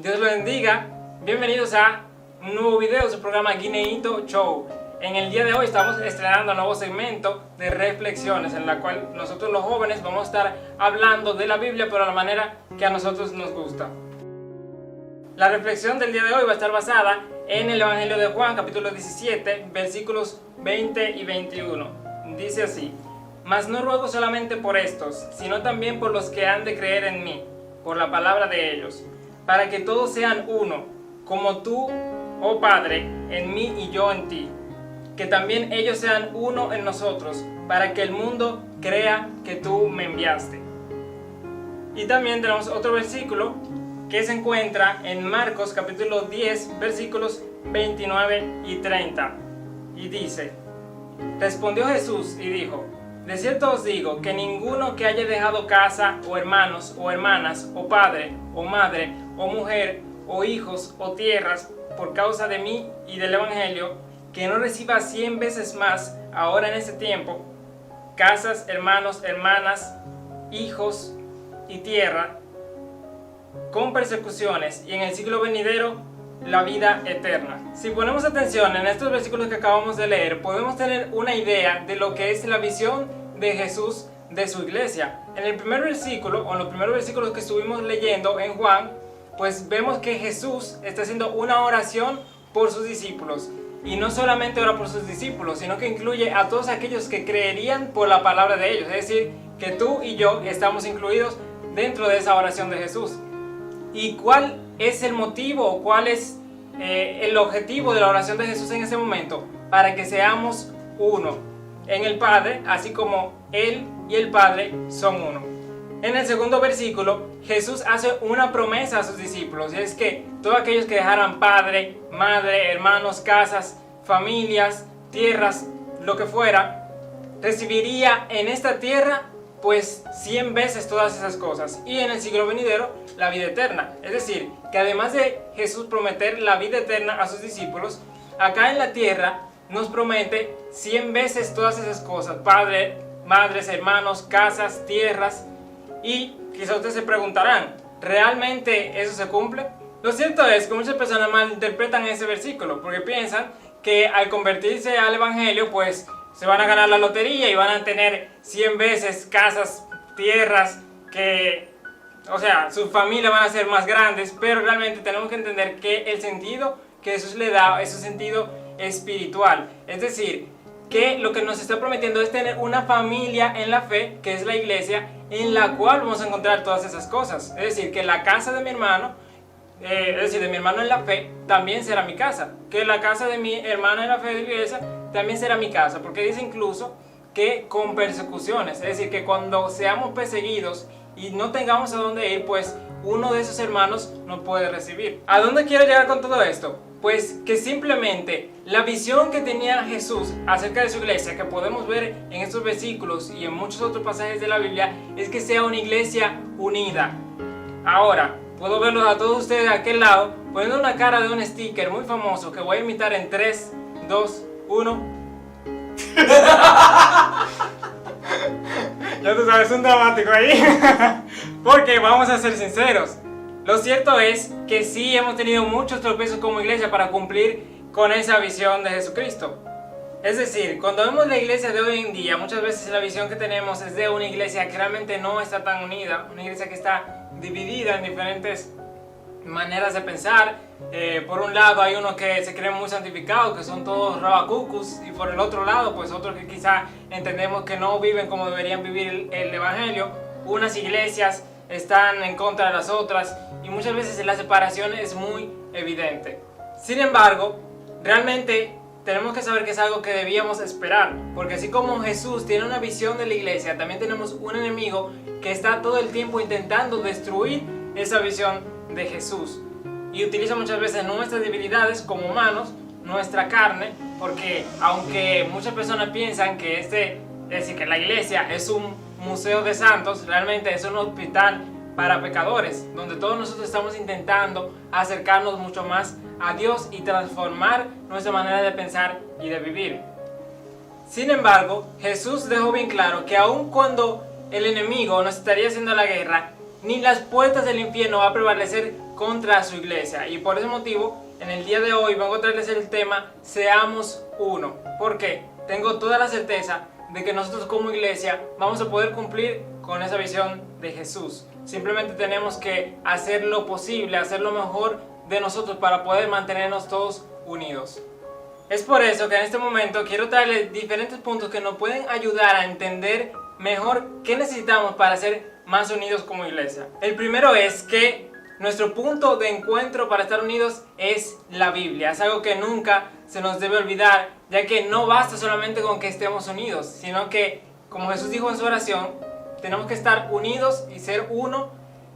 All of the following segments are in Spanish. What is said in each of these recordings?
Dios los bendiga. Bienvenidos a un nuevo video de su programa Guineíto Show. En el día de hoy estamos estrenando un nuevo segmento de reflexiones en la cual nosotros los jóvenes vamos a estar hablando de la Biblia, pero de la manera que a nosotros nos gusta. La reflexión del día de hoy va a estar basada en el Evangelio de Juan, capítulo 17, versículos 20 y 21. Dice así: Mas no ruego solamente por estos, sino también por los que han de creer en mí, por la palabra de ellos, para que todos sean uno, como tú, oh Padre, en mí y yo en ti, que también ellos sean uno en nosotros, para que el mundo crea que tú me enviaste. Y también tenemos otro versículo que se encuentra en Marcos capítulo 10, versículos 29 y 30, y dice: Respondió Jesús y dijo: De cierto os digo que ninguno que haya dejado casa, o hermanos, o hermanas, o padre, o madre, o mujer, o hijos, o tierras, por causa de mí y del Evangelio, que no reciba 100 veces más ahora en este tiempo, casas, hermanos, hermanas, hijos y tierra, con persecuciones, y en el siglo venidero la vida eterna. Si ponemos atención en estos versículos que acabamos de leer, podemos tener una idea de lo que es la visión de Jesús de su iglesia. En el primer versículo, o en los primeros versículos que estuvimos leyendo en Juan, pues vemos que Jesús está haciendo una oración por sus discípulos. Y no solamente ora por sus discípulos, sino que incluye a todos aquellos que creerían por la palabra de ellos. Es decir, que tú y yo estamos incluidos dentro de esa oración de Jesús. ¿Y cuál es el motivo o cuál es el objetivo de la oración de Jesús en ese momento? Para que seamos uno en el Padre, así como Él y el Padre son uno. En el segundo versículo, Jesús hace una promesa a sus discípulos, y es que todos aquellos que dejaran padre, madre, hermanos, casas, familias, tierras, lo que fuera, recibiría en esta tierra pues 100 veces todas esas cosas, y en el siglo venidero la vida eterna. Es decir, que además de Jesús prometer la vida eterna a sus discípulos, acá en la tierra nos promete 100 veces todas esas cosas: padre, madres, hermanos, casas, tierras. Y quizás ustedes se preguntarán, ¿realmente eso se cumple? Lo cierto es que muchas personas malinterpretan ese versículo, porque piensan que al convertirse al Evangelio pues se van a ganar la lotería y van a tener 100 veces casas, tierras, o sea, sus familias van a ser más grandes. Pero realmente tenemos que entender que el sentido que Jesús le da es un sentido espiritual. Es decir, que lo que nos está prometiendo es tener una familia en la fe, que es la iglesia, en la cual vamos a encontrar todas esas cosas. Es decir, que la casa de mi hermano, de mi hermano en la fe, también será mi casa. Que la casa de mi hermano en la fe de la iglesia también será mi casa. Porque dice incluso que con persecuciones, es decir, que cuando seamos perseguidos y no tengamos a dónde ir, pues uno de esos hermanos nos puede recibir. ¿A dónde quiero llegar con todo esto? Pues que simplemente la visión que tenía Jesús acerca de su iglesia, que podemos ver en estos versículos y en muchos otros pasajes de la Biblia, es que sea una iglesia unida. Ahora, puedo verlos a todos ustedes de aquel lado poniendo una cara de un sticker muy famoso que voy a imitar en 3, 2, 1. Ya tú sabes, un dramático ahí. Porque vamos a ser sinceros, lo cierto es que sí hemos tenido muchos tropiezos como iglesia para cumplir con esa visión de Jesucristo. Es decir, cuando vemos la iglesia de hoy en día, muchas veces la visión que tenemos es de una iglesia que realmente no está tan unida, una iglesia que está dividida en diferentes maneras de pensar. Por un lado hay unos que se creen muy santificados, que son todos rabacucus, y por el otro lado pues otros que quizá entendemos que no viven como deberían vivir el evangelio. Unas iglesias están en contra de las otras y muchas veces la separación es muy evidente. Sin embargo, realmente tenemos que saber que es algo que debíamos esperar, porque así como Jesús tiene una visión de la iglesia, también tenemos un enemigo que está todo el tiempo intentando destruir esa visión de Jesús, y utiliza muchas veces nuestras debilidades como humanos, nuestra carne, porque aunque muchas personas piensan que es decir, que la iglesia es un museo de santos, realmente es un hospital para pecadores, donde todos nosotros estamos intentando acercarnos mucho más a Dios y transformar nuestra manera de pensar y de vivir. Sin embargo, Jesús dejó bien claro que aun cuando el enemigo nos estaría haciendo la guerra, ni las puertas del infierno va a prevalecer contra su iglesia. Y por ese motivo, en el día de hoy vengo a traerles el tema Seamos Uno. ¿Por qué? Tengo toda la certeza de que nosotros como iglesia vamos a poder cumplir con esa visión de Jesús. Simplemente tenemos que hacer lo posible, hacer lo mejor de nosotros para poder mantenernos todos unidos. Es por eso que en este momento quiero traerles diferentes puntos que nos pueden ayudar a entender mejor qué necesitamos para ser más unidos como iglesia. El primero es que nuestro punto de encuentro para estar unidos es la Biblia. Es algo que nunca se nos debe olvidar, ya que no basta solamente con que estemos unidos, sino que, como Jesús dijo en su oración, tenemos que estar unidos y ser uno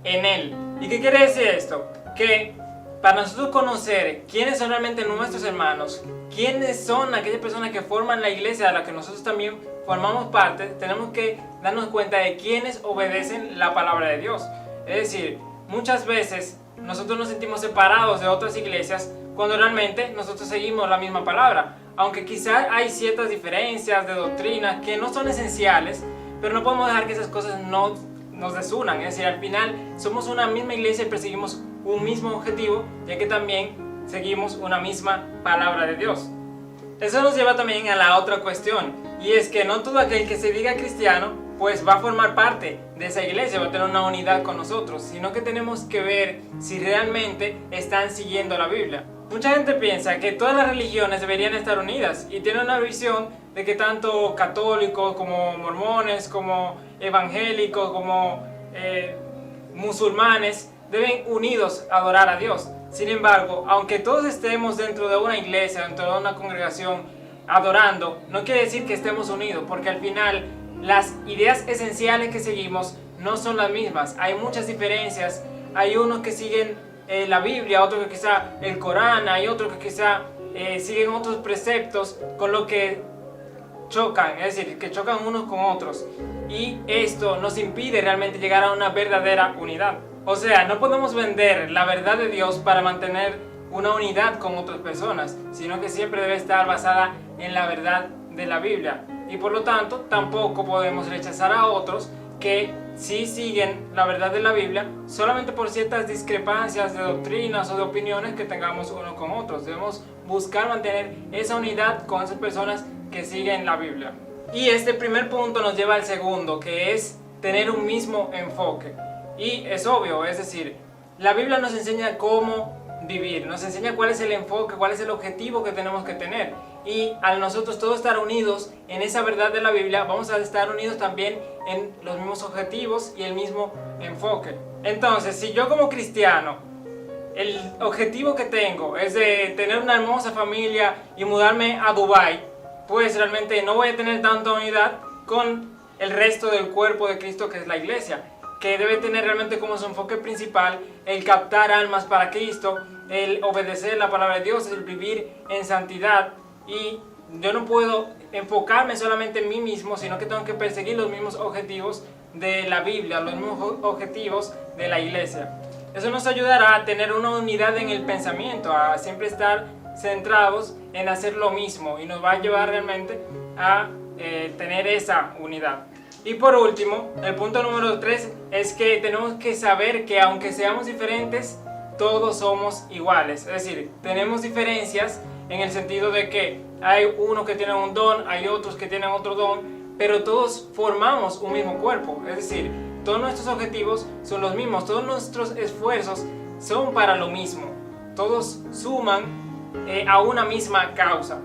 en Él. ¿Y qué quiere decir esto? Que para nosotros conocer quiénes son realmente nuestros hermanos, quiénes son aquellas personas que forman la iglesia de la que nosotros también formamos parte, tenemos que darnos cuenta de quiénes obedecen la palabra de Dios. Es decir, muchas veces nosotros nos sentimos separados de otras iglesias cuando realmente nosotros seguimos la misma palabra. Aunque quizás hay ciertas diferencias de doctrina que no son esenciales, pero no podemos dejar que esas cosas nos desunan. Es decir, al final somos una misma iglesia y perseguimos un mismo objetivo, ya que también seguimos una misma palabra de Dios. Eso nos lleva también a la otra cuestión, y es que no todo aquel que se diga cristiano pues va a formar parte de esa iglesia, va a tener una unidad con nosotros, sino que tenemos que ver si realmente están siguiendo la Biblia. Mucha gente piensa que todas las religiones deberían estar unidas y tiene una visión de que tanto católicos como mormones, como evangélicos, como musulmanes deben unidos adorar a Dios. Sin embargo, aunque todos estemos dentro de una iglesia, dentro de una congregación adorando, no quiere decir que estemos unidos, porque al final las ideas esenciales que seguimos no son las mismas. Hay muchas diferencias. Hay unos que siguen la Biblia, otros que quizá el Corán, hay otros que quizá siguen otros preceptos, con lo que chocan, es decir, que chocan unos con otros. Y esto nos impide realmente llegar a una verdadera unidad. O sea, no podemos vender la verdad de Dios para mantener una unidad con otras personas, sino que siempre debe estar basada en la verdad de la Biblia. Y por lo tanto, tampoco podemos rechazar a otros que sí siguen la verdad de la Biblia solamente por ciertas discrepancias de doctrinas o de opiniones que tengamos unos con otros. Debemos buscar mantener esa unidad con esas personas que siguen la Biblia. Y este primer punto nos lleva al segundo, que es tener un mismo enfoque. Y es obvio, es decir, la Biblia nos enseña cómo vivir, nos enseña cuál es el enfoque, cuál es el objetivo que tenemos que tener. Y al nosotros todos estar unidos en esa verdad de la Biblia, vamos a estar unidos también en los mismos objetivos y el mismo enfoque. Entonces, si yo como cristiano, el objetivo que tengo es de tener una hermosa familia y mudarme a Dubái, pues realmente no voy a tener tanta unidad con el resto del cuerpo de Cristo, que es la iglesia, que debe tener realmente como su enfoque principal el captar almas para Cristo, el obedecer la palabra de Dios, el vivir en santidad. Y yo no puedo enfocarme solamente en mí mismo, sino que tengo que perseguir los mismos objetivos de la Biblia, los mismos objetivos de la iglesia. Eso nos ayudará a tener una unidad en el pensamiento, a siempre estar centrados en hacer lo mismo, y nos va a llevar realmente a tener esa unidad. Y por último, el punto número 3 es que tenemos que saber que aunque seamos diferentes, todos somos iguales. Es decir, tenemos diferencias en el sentido de que hay unos que tienen un don, hay otros que tienen otro don, pero todos formamos un mismo cuerpo. Es decir, todos nuestros objetivos son los mismos, todos nuestros esfuerzos son para lo mismo, todos suman a una misma causa.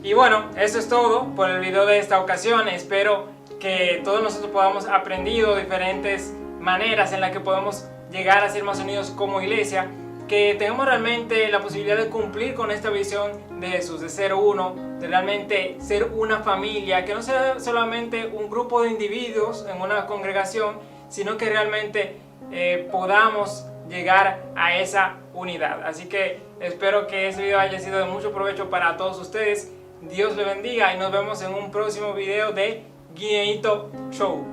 Y bueno, eso es todo por el video de esta ocasión. Espero que todos nosotros podamos aprendido diferentes maneras en las que podemos llegar a ser más unidos como iglesia, que tengamos realmente la posibilidad de cumplir con esta visión de Jesús, de ser uno, de realmente ser una familia, que no sea solamente un grupo de individuos en una congregación, sino que realmente podamos llegar a esa unidad. Así que espero que este video haya sido de mucho provecho para todos ustedes. Dios les bendiga y nos vemos en un próximo video de Guineíto Show.